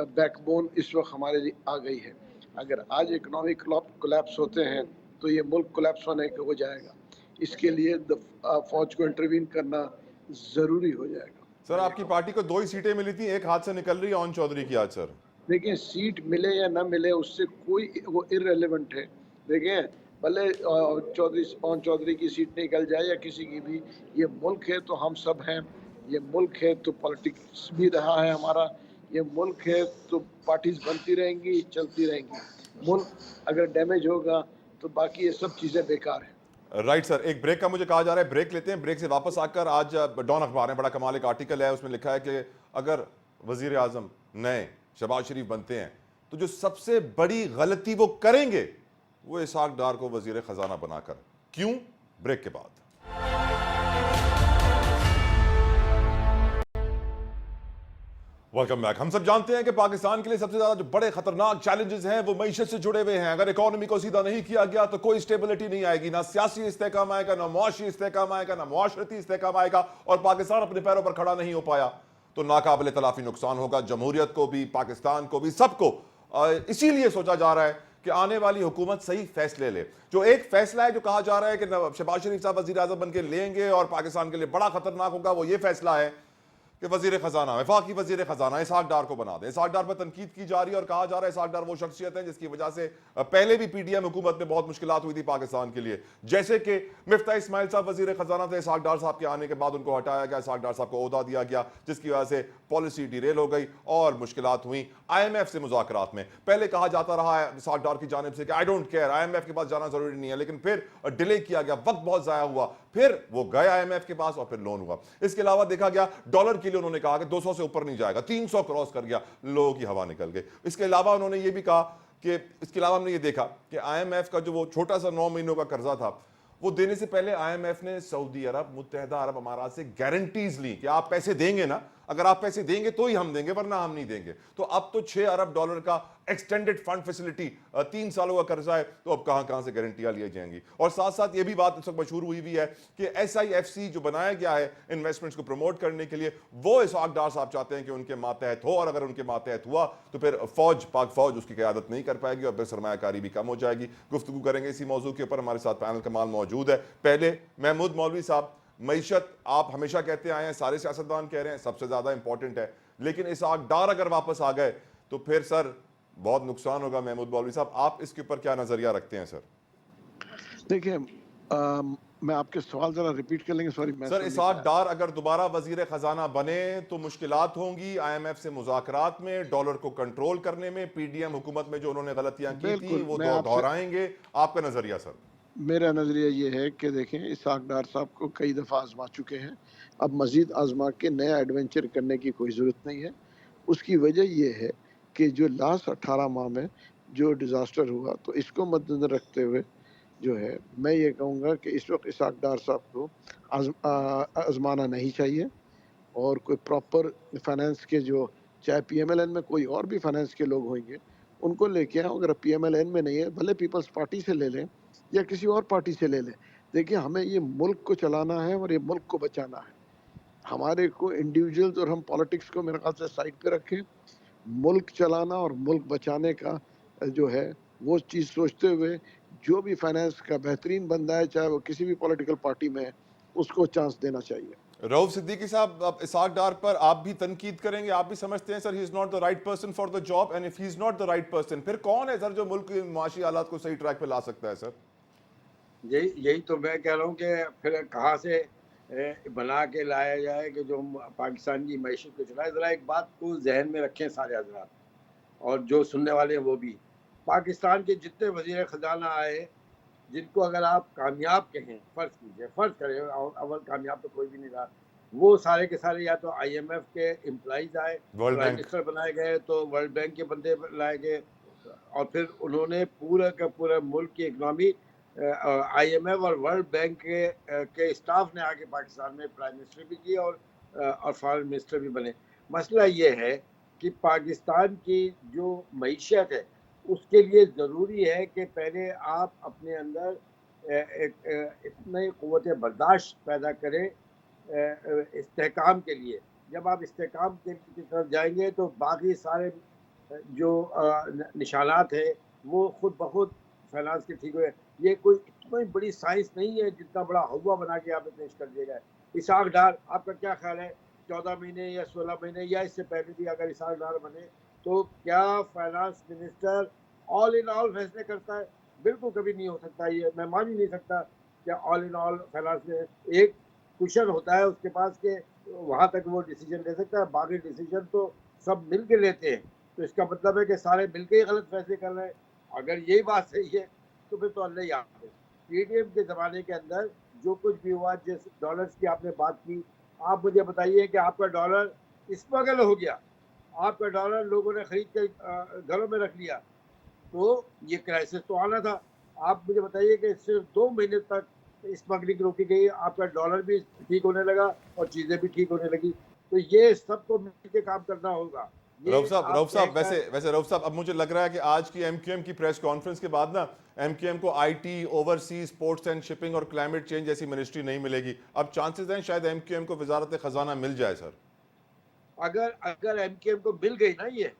बैकबोन इस वक्त हमारे लिए आ गई है। अगर आज इकनॉमिक कोलैप्स होते हैं तो ये मुल्क कोलैप्स होने को हो जाएगा। इसके लिए फौज को इंटरवीन करना ज़रूरी हो जाएगा। सर, आपकी पार्टी को 2 ही सीटें मिली थी, एक हाथ से निकल रही है ओन चौधरी की आज सर। देखिए, सीट मिले या ना मिले उससे कोई वो इररेलेवेंट है। देखें, भले ओन चौधरी की सीट निकल जाए या किसी की भी, ये मुल्क है तो हम सब हैं। ये मुल्क है तो पॉलिटिक्स भी रहा है हमारा। ये मुल्क है तो पार्टीज बनती रहेंगी, चलती रहेंगी। मुल्क अगर डैमेज होगा तो बाकी ये सब चीज़ें बेकार हैं। राइट सर, एक ब्रेक का मुझे कहा जा रहा है, ब्रेक लेते हैं। ब्रेक से वापस आकर आज डॉन अखबार में बड़ा कमाल एक आर्टिकल है, उसमें लिखा है कि अगर वजीर आजम नए शहबाज शरीफ बनते हैं तो जो सबसे बड़ी गलती वो करेंगे वो इसहाक डार को वजीर खजाना बनाकर। क्यों? ब्रेक के बाद। Welcome back. हम सब जानते हैं कि पाकिस्तान के लिए सबसे ज्यादा जो बड़े खतरनाक चैलेंजेस हैं वो मईशत से जुड़े हुए हैं। अगर इकोनॉमी को सीधा नहीं किया गया तो कोई स्टेबिलिटी नहीं आएगी, ना सियासी इस्तेहकाम आएगा, ना मुआशी इस्तेहकाम आएगा, ना मुआशरती इस्तेहकाम आएगा, और पाकिस्तान अपने पैरों पर खड़ा नहीं हो पाया तो नाकाबिले तलाफी नुकसान होगा जमहूरियत को भी, पाकिस्तान को भी, सबको। इसीलिए सोचा जा रहा है कि आने वाली हुकूमत सही फैसले ले। जो एक फैसला है जो कहा जा रहा है कि शहबाज शरीफ साहब वजीर आजम बन के लेंगे और पाकिस्तान के लिए बड़ा खतरनाक होगा, वो ये फैसला है कि वजीर खजाना, वफाकी वजीर खजाना इसहाक डार को बना दें। इसहाक डार पर तनकीद की जा रही है और कहा जा रहा है इसहाक डार वो शख्सियत है जिसकी वजह से पहले भी पीडीएम हुकूमत में बहुत मुश्किलात हुई थी पाकिस्तान के लिए। जैसे कि मिफ्ता इस्माइल साहब वजीर खजाना थे, इसहाक डार साहब के आने के बाद उनको हटाया गया, इसहाक डार साहब को ओहदा दिया गया, जिसकी वजह से पॉलिसी डिरेल हो गई और मुश्किलात हुई IMF से मुज़ाकरात में। पहले कहा जाता रहा है इसहाक डार की जानिब से कि आई डोंट केयर, IMF के पास जाना जरूरी नहीं है, लेकिन फिर डिले किया गया, वक्त बहुत ज़ाया हुआ, फिर वो गए आईएमएफ के पास और फिर लोन हुआ। इसके अलावा देखा गया डॉलर के लिए उन्होंने कहा कि 200 से ऊपर नहीं जाएगा, 300 क्रॉस कर गया, लोगों की हवा निकल गई। इसके अलावा उन्होंने ये भी कहा कि इसके अलावा हमने ये देखा कि आईएमएफ का जो वो छोटा सा 9 महीनों का कर्जा था वो देने से पहले आईएमएफ ने सऊदी अरब, मुत्तहदा अरब अमारात से गारंटीज ली कि आप पैसे देंगे ना, अगर आप पैसे देंगे तो ही हम देंगे वरना हम नहीं देंगे। तो अब तो 6 अरब डॉलर का एक्सटेंडेड फंड फैसिलिटी, 3 सालों का कर्जा है, तो अब कहां कहां से गारंटियां ली जाएंगी। और साथ साथ ये भी बात इस वक्त मशहूर हुई भी है कि SIFC जो बनाया गया है इन्वेस्टमेंट्स को प्रमोट करने के लिए, वो इसहाक डार साहब चाहते हैं कि उनके मातहत हो, और अगर उनके मातहत हुआ तो फिर फौज, पाक फौज उसकी क़यादत नहीं कर पाएगी और फिर सरमायाकारी भी कम हो जाएगी। गुफ्तगू करेंगे इसी मौजू के ऊपर। हमारे साथ पैनल कमाल मौजूद है। पहले महमूद मौलवी साहब, मईशत आप हमेशा कहते आए हैं, सारे सियासतदान कह रहे हैं सबसे ज्यादा इंपॉर्टेंट है, लेकिन इसहाक डार अगर वापस आ गए तो फिर सर बहुत नुकसान होगा। महमूद मौलवी साहब, आप इसके ऊपर क्या नजरिया रखते हैं सर? देखिए, मैं आपके सवाल जरा रिपीट कर लेंगे, सॉरी। सर, इसहाक डार अगर दोबारा वजीर खजाना बने तो मुश्किलात होंगी IMF से मुज़ाकरात में, डॉलर को कंट्रोल करने में, PDM हुकूमत में जो उन्होंने गलतियां की थी वो दोहराएंगे। आपका नजरिया सर? मेरा नज़रिया ये है कि देखें, इसहाक डार साहब को कई दफ़ा आजमा चुके हैं, अब मज़ीद आजमा के नया एडवेंचर करने की कोई ज़रूरत नहीं है। उसकी वजह ये है कि जो लास्ट 18 माह में जो डिज़ास्टर हुआ, तो इसको मद्देनज़र रखते हुए जो है मैं ये कहूँगा कि इस वक्त इसहाक डार साहब को आजमाना नहीं चाहिए, और कोई प्रॉपर फाइनेंस के जो, चाहे PMLN में कोई और भी फाइनेंस के लोग होंगे, उनको लेके आए। अगर PMLN में नहीं है, भले पीपल्स पार्टी से ले लें या किसी और पार्टी से ले लें। देखिए, हमें ये मुल्क को चलाना है और ये मुल्क को बचाना है। हमारे को इंडिविजुअल्स और हम पॉलिटिक्स को मेरे ख्याल से साइड पे रखें, मुल्क चलाना और मुल्क बचाने का जो है वो चीज़ सोचते हुए जो भी फाइनेंस का बेहतरीन बंदा है, चाहे वो किसी भी पॉलिटिकल पार्टी में है, उसको चांस देना चाहिए। रऊफ सिद्दीकी साहब, अब इसहाक डार पर आप भी तनकीद करेंगे, आप भी समझते हैं sir he is not the right person for the job, and if he is not the right person फिर कौन है सर जो मुल्क के माशी हालात को सही ट्रैक पे ला सकता है सर? यही तो मैं कह रहा हूँ कि फिर कहाँ से बना के लाया जाए कि जो पाकिस्तान की मैशत को चलाए। ज़रा एक बात को जहन में रखें सारे हजरात, और जो सुनने वाले हैं वो भी, पाकिस्तान के जितने वजीर ख़जाना आए, जिनको अगर आप कामयाब कहें, फ़र्ज़ कीजिए, फ़र्ज़ करें अव्वल कामयाब तो कोई भी नहीं रहा, वो सारे के सारे या तो IMF के एम्प्लॉइज आए, प्राइम मिनिस्टर बनाए गए, तो वर्ल्ड बैंक के बंदे लाए गए, और फिर उन्होंने पूरा का पूरा मुल्क की इकनॉमी IMF और वर्ल्ड बैंक के स्टाफ ने आके पाकिस्तान में प्राइम मिनिस्टर भी की और फॉरेन मिनिस्टर भी बने। मसला ये है कि पाकिस्तान की जो मईशत है उसके लिए ज़रूरी है कि पहले आप अपने अंदर इतनी क़ुव्वत बर्दाश्त पैदा करें इस्तेहकाम के लिए। जब आप इस्तेहकाम की तरफ जाएंगे तो बाकी सारे जो निशानात है वो खुद ब खुद फाइनेंस के ठीक हुए। ये कोई इतनी बड़ी साइंस नहीं है जितना बड़ा हवा बना के यहाँ पे पेश कर दिया गया। इसहाक डार, आपका क्या ख्याल है, 14 महीने या 16 महीने या इससे पहले भी अगर इसहाक डार बने तो क्या finance minister all in all फैसले करता है? बिल्कुल कभी नहीं हो सकता। ये मैं मान ही नहीं सकता कि ऑल इन ऑल फाइनेंस में एक कुशन होता है उसके पास के वहाँ तक वो डिसीजन ले सकता है, बाकी डिसीजन तो सब मिल के लेते हैं। तो इसका मतलब है कि सारे मिल के ही गलत फैसले कर रहे हैं। अगर यही बात सही है तो फिर तो अल्लाह ही याद है। PDM के ज़माने के अंदर जो कुछ भी हुआ, जिस डॉलर्स की आपने बात की, आप मुझे बताइए कि आपका डॉलर स्मगल हो गया, आपका डॉलर लोगों ने खरीद के घरों में रख लिया, तो ये क्राइसिस तो आना था। आप मुझे बताइए कि सिर्फ 2 महीने तक स्मगलिंग रोकी गई, आपका डॉलर भी ठीक होने लगा और चीज़ें भी ठीक होने लगी। तो ये सबको मिल के काम करना होगा। रऊफ साहब, वैसे रऊफ साहब, अब मुझे लग रहा है कि आज की MQM की प्रेस कॉन्फ्रेंस के बाद ना MQM को IT, overseas, sports and shipping और क्लाइमेट चेंज जैसी मिनिस्ट्री नहीं मिलेगी। अब चांसेस हैं शायद MQM को वजारत खजाना मिल जाए सर। अगर MQM को मिल गई ना, ये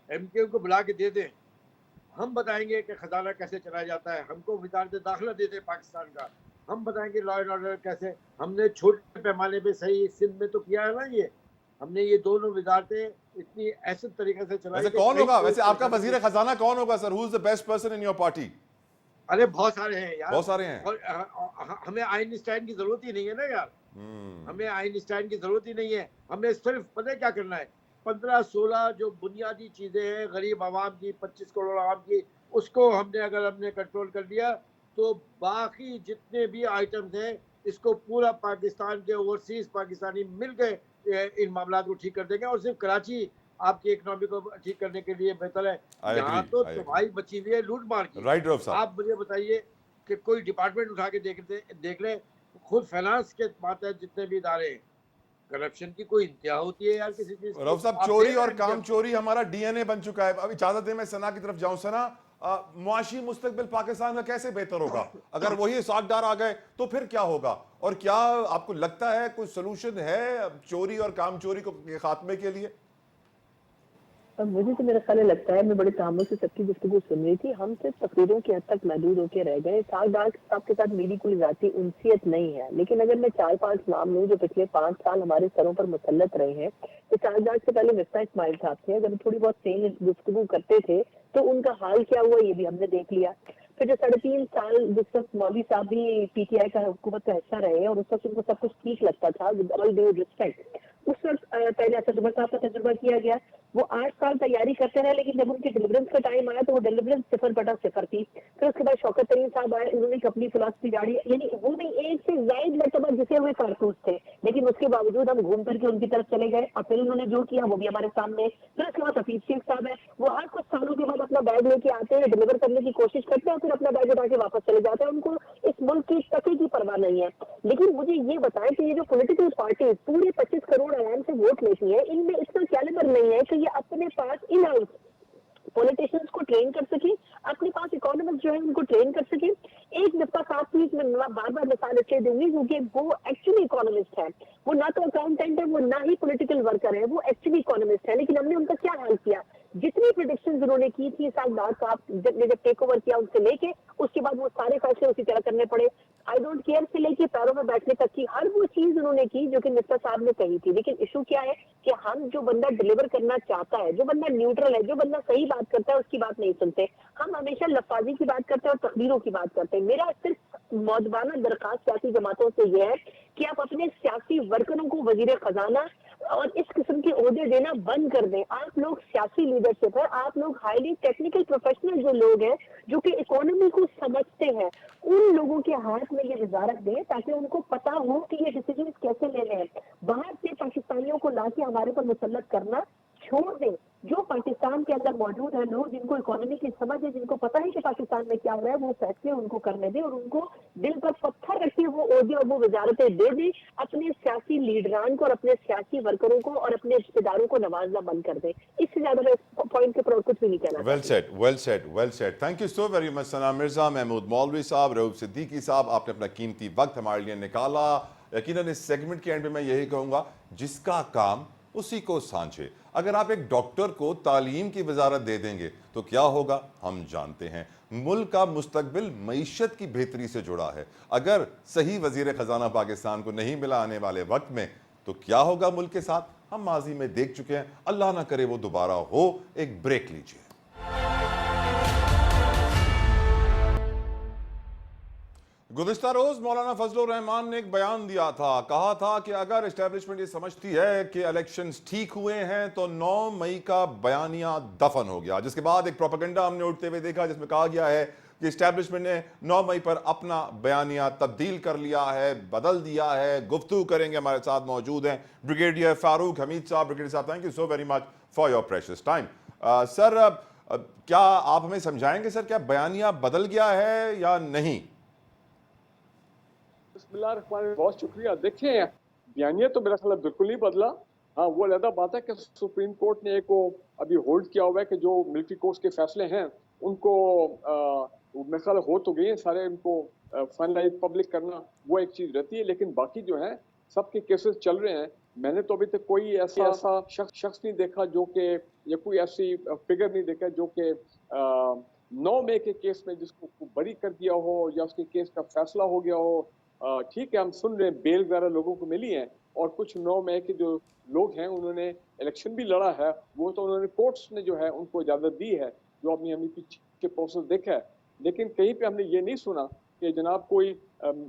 MQM को बुला के दे दें, हम बताएंगे कि खजाना कैसे चलाया जाता है, हमको वजारत दाखिला दे दे पाकिस्तान का, हम बताएंगे लॉ एंड ऑर्डर कैसे। हमने छोटे पैमाने पे सही सिंध में तो किया है ना, ये हमने ये दोनों वजारतें इतनी ऐसे तरीके से चलाई। वैसे कौन होगा, वैसे आपका वजीर खजाना कौन होगा sir? Who is the best person in your party? अरे बहुत सारे हैं यार, बहुत सारे हैं। और हमें आइंस्टाइन की जरूरत ही नहीं है ना यार, हमें आइंस्टाइन की जरूरत ही नहीं है। हमें सिर्फ पता है क्या करना है, 15-16 जो बुनियादी चीजें हैं गरीब आवाम की, 25 करोड़ आवाम की, उसको हमने कंट्रोल कर लिया तो बाकी जितने भी आइटम्स हैं इसको पूरा पाकिस्तान के ओवरसीज पाकिस्तानी मिल के इन मामला को ठीक कर देंगे, और सिर्फ कराची आपकी इकोनॉमी को ठीक करने के लिए बेहतर है। यहाँ तो तबाही बची हुई है लूट मार की। राइट रऊफ साहब, आप मुझे बताइए कि कोई डिपार्टमेंट उठा के देख ले, खुद फाइनेंस के मातहत जितने भी इदारे हैं, करप्शन की कोई इंतहा होती है यार किसी चीज की? रऊफ साहब, आप चोरी देख और रहे हैं काम जब- चोरी हमारा डीएनए बन चुका है। अब इजाजत दें मैं सना की तरफ जाऊं। सना, मुआशी मुस्तकबिल पाकिस्तान का कैसे बेहतर होगा अगर वही सागदार आ गए तो फिर क्या होगा? और क्या आपको लगता है कोई सोल्यूशन है चोरी और काम चोरी को के खात्मे के लिए? अब मुझे तो मेरा ख्याल लगता है, मैं बड़े तामुल से सबकी गुफ्तगू सुन रही थी, हम सिर्फ तकरीरों के हद तक महदूद होकर रह गए। सागदार साहब के साथ मेरी कोई जाती उनसियत नहीं है, लेकिन अगर मैं 4-5 नाम लूँ जो पिछले 5 साल हमारे सरों पर मुसल्लत रहे हैं, तो सागदार से पहले मिफ्ता इस्माइल साहब थे। अगर थोड़ी बहुत सेम गुफ्तगू करते थे तो उनका हाल क्या हुआ ये भी हमने देख लिया। फिर जो 3.5 साल जिस वक्त मौलवी साहब भी पीटीआई का हुकूमत का हिस्सा रहे और उस वक्त उनको सब कुछ ठीक लगता था, विद ऑल ड्यू रिस्पेक्ट, उस वक्त पहले असद उमर साहब का तजुर्बा किया गया। वो 8 साल तैयारी करते रहे, लेकिन जब उनके डिलीवरेंस का टाइम आया तो वो डिलीवरेंस 0/0 थी। फिर उसके बाद शौकत तरीन साहब आए, उन्होंने एक अपनी फिलॉसफी गाड़ी, यानी वो भी एक से ज्यादा मरतबा जिसे हुए कारतूस थे, लेकिन उसके बावजूद हम घूम करके उनकी तरफ चले गए और फिर उन्होंने जो किया वो भी हमारे सामने। फिर उसके बाद हफीज शेख साहब है, वो हर कुछ सालों के बाद अपना बैग लेके आते हैं, डिलीवर करने की कोशिश करते हैं और फिर अपना बैग उठा के वापस चले जाते हैं। उनको इस मुल्क की टके की परवाह नहीं है। लेकिन मुझे ये बताएं कि ये जो पॉलिटिकल पार्टी पूरे 25 करोड़ आराम से वोट लेती है, इनमें इतना कैलिबर नहीं है कि ये अपने पास इन हाउस पॉलिटिशियंस को ट्रेन कर सके, अपने पास इकोनॉमिस्ट जो है उनको ट्रेन कर सके। एक मिफ्ता साहब की मैं बार बार मिसाल इसलिए दूंगी क्योंकि वो एक्चुअली इकोनॉमिस्ट है, वो ना तो अकाउंटेंट है, वो ना ही पॉलिटिकल वर्कर है, वो एक्चुअली इकोनॉमिस्ट है। लेकिन हमने उनका क्या हाल किया, जितनी प्रेडिक्शन उन्होंने की थी सागदार साहब जब टेक ओवर किया उनसे लेके, उसके बाद वो सारे फैसले उसी तरह करने पड़े। आई डोंट केयर से लेके पैरों में बैठने तक की हर वो चीज उन्होंने की जो कि मिफ्ता साहब ने कही थी। लेकिन इशू क्या है कि हम जो बंदा डिलीवर करना चाहता है, जो बंदा न्यूट्रल है, जो बंदा सही बात करता है, उसकी बात नहीं सुनते। हम हमेशा लफाजी की बात करते हैं और तकरीरों की बात करते हैं। मेरा सिर्फ मौजूदा दरखास्त सियासी जमातों से यह है कि आप अपने सियासी वर्करों को वजीर खजाना और इस किस्म के ओहदे देना बंद कर दें। आप लोग सियासी लीडरशिप है, आप लोग हाईली टेक्निकल प्रोफेशनल जो लोग हैं जो कि इकोनॉमी को समझते हैं, उन लोगों के हाथ में ये वजारत दें ताकि उनको पता हो कि ये डिसीजन कैसे लेने हैं। बाहर से पाकिस्तानियों को लाके हमारे पर मुसल्लत करना छोड़ दें। जो पाकिस्तान के अंदर मौजूद है लोग जिनको इकोनॉमी की समझ है, जिनको पता है कि पाकिस्तान में क्या हो रहा है, वो फैसले उनको करने दें और उनको दिल पर पत्थर रखिए वो ओहदे और वो वजारतें दे दें। अपने सियासी लीडरान को और अपने सियासी वर्करों को और अपने रिश्तेदारों को नवाजना बंद कर दें। इससे ज्यादा मैं इस पॉइंट के ऊपर कुछ भी नहीं कहना। Well said, well said, well said. Thank you so very much Sana Mirza, Mahmood Maulvi साहब, रऊफ सिद्दीकी साहब, आपने अपना कीमती वक्त हमारे लिए निकाला। यकीनन इस सेगमेंट के एंड में मैं यही कहूँगा, जिसका काम उसी को सांझे। अगर आप एक डॉक्टर को तालीम की वजारत दे देंगे तो क्या होगा हम जानते हैं। मुल्क का मुस्तकबिल मईशत की बेहतरी से जुड़ा है। अगर सही वजीर खजाना पाकिस्तान को नहीं मिला आने वाले वक्त में तो क्या होगा मुल्क के साथ, हम माजी में देख चुके हैं। अल्लाह ना करे वो दोबारा हो। एक ब्रेक लीजिए। गुज़िश्ता रोज मौलाना फजलुर रहमान ने एक बयान दिया था, कहा था कि अगर एस्टेब्लिशमेंट ये समझती है कि इलेक्शंस ठीक हुए हैं तो 9 मई का बयानिया दफन हो गया। जिसके बाद एक प्रोपेगेंडा हमने उठते हुए देखा जिसमें कहा गया है कि एस्टेब्लिशमेंट ने 9 मई पर अपना बयानिया तब्दील कर लिया है, बदल दिया है। गुफ्तगू करेंगे, हमारे साथ मौजूद हैं ब्रिगेडियर फारूक हमीद साहब। ब्रिगेडियर साहब, thank you so very much for your precious time. Sir, क्या आप हमें समझाएंगे सर, क्या बयानिया बदल गया है या नहीं? बहुत शुक्रिया। देखें, बयानिया तो मेरा ख्याल बिल्कुल नहीं बदला। हाँ, वो अलग बात है कि सुप्रीम कोर्ट ने एक को अभी होल्ड किया हुआ है कि जो मिलिट्री कोर्ट्स के फैसले हैं उनको मेरा ख्याल हो तो गए सारे, उनको फाइनलाइज पब्लिक करना वो एक चीज रहती है, लेकिन बाकी जो है सबके केसेस चल रहे हैं। मैंने तो अभी तक कोई ऐसा शख्स नहीं देखा जो कि, या कोई ऐसी फिगर नहीं देखा जो कि 9 मई के केस में जिसको बरी कर दिया हो या उसके केस का फैसला हो गया हो। ठीक है, हम सुन रहे हैं बेल वगैरह लोगों को मिली है और कुछ 9 मई के जो लोग हैं उन्होंने इलेक्शन भी लड़ा है, वो तो उन्होंने कोर्ट्स ने जो है उनको इजाजत दी है, जो अपनी हमने पीछे प्रोसेस देखा है। लेकिन कहीं पे हमने ये नहीं सुना कि जनाब कोई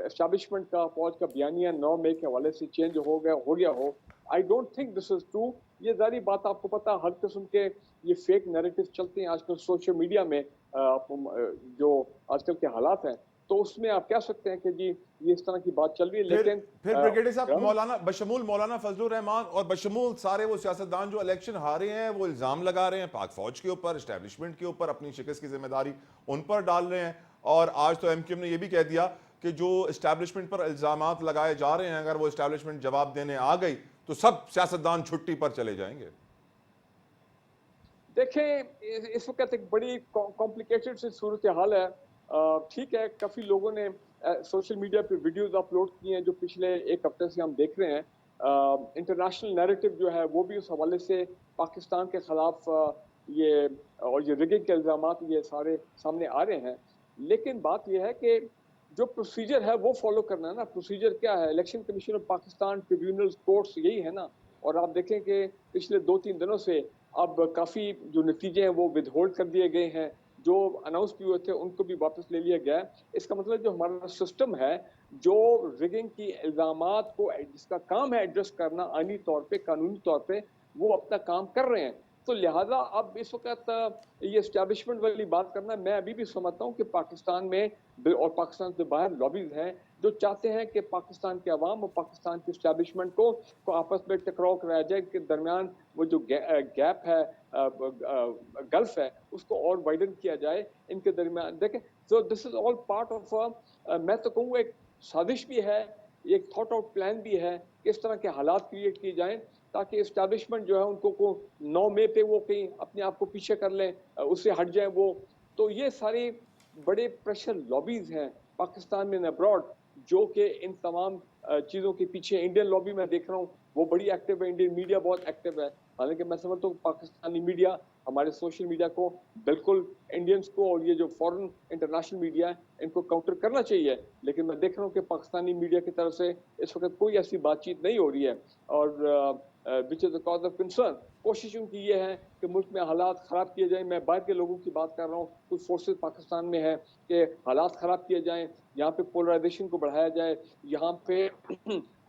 एस्टैब्लिशमेंट का फौज का बयानिया 9 मई के हवाले से चेंज हो गया हो। I don't think this is true. ये जारी बात, आपको पता हर किस्म के ये फेक नैरेटिव चलते हैं आजकल सोशल मीडिया में, जो आजकल के हालात हैं। तो उसमें आप कह सकते हैं कि जी ये इस तरह की बात चल रही है। लेकिन फिर ब्रिगेडियर साहब, ग्राउंड मौलाना बशमूल मौलाना फजलुर रहमान और बशमूल सारे वो सियासतदान जो इलेक्शन हारे हैं, वो इल्जाम लगा रहे हैं पाक फौज के ऊपर, एस्टेब्लिशमेंट के ऊपर, अपनी शिकस्त की जिम्मेदारी उन पर डाल रहे हैं। और आज तो एमक्यूएम ने यह भी कह दिया कि जो एस्टेब्लिशमेंट पर इल्जामात लगाए जा रहे हैं, अगर वो एस्टेब्लिशमेंट जवाब देने आ गई तो सब सियासतदान छुट्टी पर चले जाएंगे। देखें, इस वक्त एक बड़ी कॉम्प्लिकेटेड सी सूरत हाल है। ठीक है, काफ़ी लोगों ने सोशल मीडिया पे वीडियोस अपलोड किए हैं जो पिछले एक हफ्ते से हम देख रहे हैं। इंटरनेशनल नैरेटिव जो है वो भी उस हवाले से पाकिस्तान के ख़िलाफ़ ये और ये रिगिंग के इल्ज़ामात ये सारे सामने आ रहे हैं। लेकिन बात यह है कि जो प्रोसीजर है वो फॉलो करना है ना। प्रोसीजर क्या है? Election commission of Pakistan, tribunals, courts, यही है ना। और आप देखें कि पिछले 2-3 दिनों से अब काफ़ी जो नतीजे हैं वो विदहोल्ड कर दिए गए हैं, जो अनाउंस भी हुए थे उनको भी वापस ले लिया गया है। इसका मतलब जो हमारा सिस्टम है, जो रिगिंग की इल्ज़ामात को जिसका काम है एड्रेस करना आईनी तौर पे, कानूनी तौर पे, वो अपना काम कर रहे हैं। तो लिहाजा अब इस वक्त ये एस्टैब्लिशमेंट वाली बात करना, मैं अभी भी समझता हूँ कि पाकिस्तान में और पाकिस्तान से बाहर लॉबीज हैं जो चाहते हैं कि पाकिस्तान के अवाम और पाकिस्तान की एस्टैब्लिशमेंट को आपस में टकराव कराया जाए, के दरमियान वो जो गैप है, गल्फ है, उसको और वाइडन किया जाए इनके दरमियान। देखें, so this is all part of मैं तो कहूँ एक साजिश भी है, एक थॉट आउट प्लान भी है कि इस तरह के हालात क्रिएट किए जाएं ताकि एस्टैब्लिशमेंट जो है उनको को 9 मई पे वो कहीं अपने आप को पीछे कर लें, उससे हट जाए वो। तो ये सारी बड़े प्रेशर लॉबीज हैं पाकिस्तान में अब्रॉड, जो कि इन तमाम चीज़ों के पीछे। इंडियन लॉबी मैं देख रहा हूँ वो बड़ी एक्टिव है, इंडियन मीडिया बहुत एक्टिव है। हालांकि मैं समझता हूँ पाकिस्तानी मीडिया, हमारे सोशल मीडिया को बिल्कुल इंडियंस को और ये जो फॉरेन इंटरनेशनल मीडिया है इनको काउंटर करना चाहिए। लेकिन मैं देख रहा हूँ कि पाकिस्तानी मीडिया की तरफ से इस वक्त कोई ऐसी बातचीत नहीं हो रही है, और which is the cause of concern. कोशिश उनकी ये है कि मुल्क में हालात ख़राब किए जाएं। मैं बाहर के लोगों की बात कर रहा हूँ, कुछ फोर्सेस पाकिस्तान में है कि हालात ख़राब किए जाएं, यहाँ पे पोलराइजेशन को बढ़ाया जाए, यहाँ पे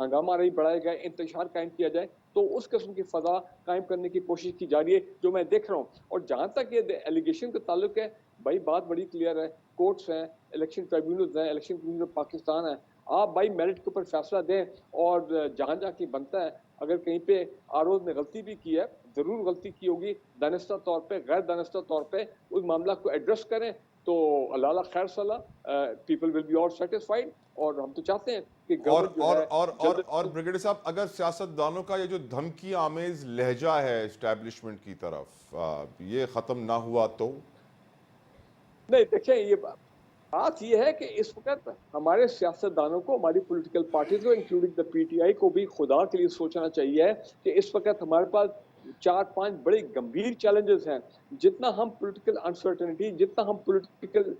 हंगामा रही बढ़ाया जाए, इंतशार कायम किया जाए। तो उस किस्म की फ़ज़ा कायम करने की कोशिश की जा रही है जो मैं देख रहा हूँ। और जहाँ तक ये एलिगेशन का ताल्लुक है, भाई बात बड़ी क्लियर है। कोर्ट्स हैं, इलेक्शन ट्रिब्यूनल्स हैं, इलेक्शन कमीशन ऑफ पाकिस्तान है। आप भाई मेरिट के ऊपर फैसला दें, और जहाँ जहाँ की बनता है, अगर कहीं पे आरोज ने गलती भी की है, ज़रूर गलती की होगी, दानिस्ता तौर पे, गैर दानिस्ता तौर पे उस मामला को एड्रेस करें, तो अल्लाह खैर सला, people will be all satisfied. और हम तो चाहते हैं कि और ब्रिगेडियर साहब, अगर सियासतदानों का ये जो धमकी आमेज लहजा है एस्टैब्लिशमेंट की तरफ, ये ख़त्म ना हुआ तो? नहीं, देखिए, ये बात ये है कि इस वक्त हमारे सियासतदानों को, हमारी पॉलिटिकल पार्टीज को, इंक्लूडिंग द पीटीआई को भी खुदा के लिए सोचना चाहिए कि इस वक्त हमारे पास 4-5 बड़े गंभीर चैलेंजेस हैं। जितना हम पॉलिटिकल अनसर्टेनिटी, जितना हम पॉलिटिकल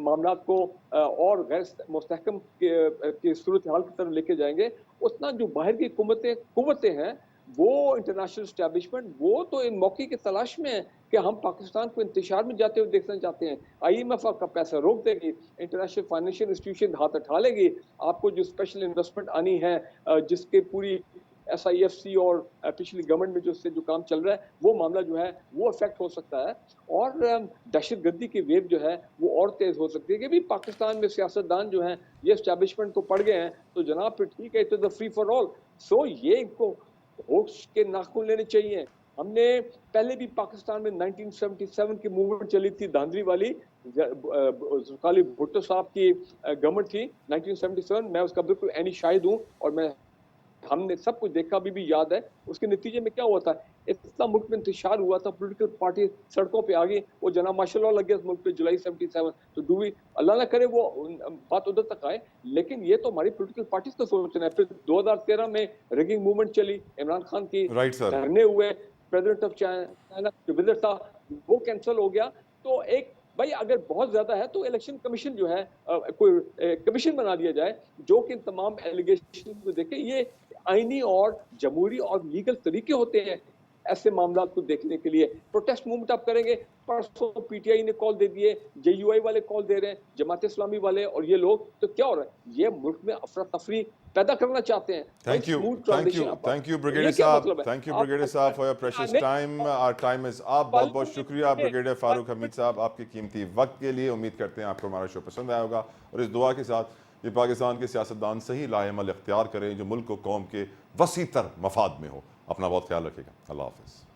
मामला को और गैर मुस्तहकम के सूरत हाल की तरफ लेके जाएंगे, उतना जो बाहर की कुव्वतें हैं, वो इंटरनेशनल एस्टैब्लिशमेंट, वो तो इन मौके की तलाश में है कि हम पाकिस्तान को इंतशार में जाते हुए देखना चाहते हैं। IMF आपका पैसा रोक देगी, इंटरनेशनल फाइनेंशियल इंस्टीट्यूशन हाथ उठा लेगी, आपको जो स्पेशल इन्वेस्टमेंट आनी है, जिसके पूरी SIFC और पिछली गवर्नमेंट में जो काम चल रहा है, वो मामला जो है वो अफेक्ट हो सकता है। और दहशतगर्दी की वेव जो है वो और तेज हो सकती है कि भी पाकिस्तान में सियासतदान जो हैं ये एस्टैब्लिशमेंट को पड़ गए हैं, तो जनाब फिर ठीक है, it is the free for all. So ये इनको होश के नाखून लेने चाहिए। हमने पहले भी पाकिस्तान में 1977 की मूवमेंट चली थी, धांधली वाली, जुल्फ़िकार भुट्टो साहब की गवर्नमेंट थी 1977। मैं उसका बिल्कुल ऐनी शाहिद हूँ, और हमने सब कुछ देखा, अभी भी याद है। उसके नतीजे में क्या हुआ था, इतना मुल्क में इंतशार हुआ था, पॉलिटिकल पार्टी सड़कों पे आ गई, वो जनाब माशाल्लाह लग गया मुल्क पे जुलाई 77। तो डू वी, अल्लाह ना करे वो बात उधर तक आए, लेकिन ये तो हमारी पॉलिटिकल पार्टीज को सोचना है। फिर 2013 में रिगिंग मूवमेंट चली, इमरान खान की धरने हुए, प्रेसिडेंट ऑफ चाइना जो विजिट था वो कैंसिल हो गया। तो एक भाई अगर बहुत ज्यादा है तो इलेक्शन कमीशन जो है कोई कमीशन बना दिया जाए जो कि तमाम एलिगेशन को देखे। ये आईनी और जमहूरी और लीगल तरीके होते हैं ऐसे मामला को देखने के लिए। प्रोटेस्ट मूवमेंट आप करेंगे, परसों पीटीआई ने कॉल दे दिए, जेयूआई वाले कॉल दे रहे हैं, जमात इस्लामी वाले और ये लोग, तो क्या हो रहा है? ये मुल्क में अफरा तफरी पैदा करना चाहते हैं। थैंक यू ब्रिगेडियर साहब, थैंक यू ब्रिगेडियर साहब for your precious time. Our time is up. बहुत बहुत शुक्रिया ब्रिगेडियर फारूक हमीद साहब आपके कीमती वक्त के लिए। उम्मीद करते हैं आपको हमारा शो पसंद आया होगा और इस दुआ के साथ ये पाकिस्तान के सियासतदान सही लाएमल इख्तियार करें जो मुल्क को कौम के वसी तर मफाद में हो। अपना बहुत ख्याल रखिएगा। अल्लाह हाफ़िज़।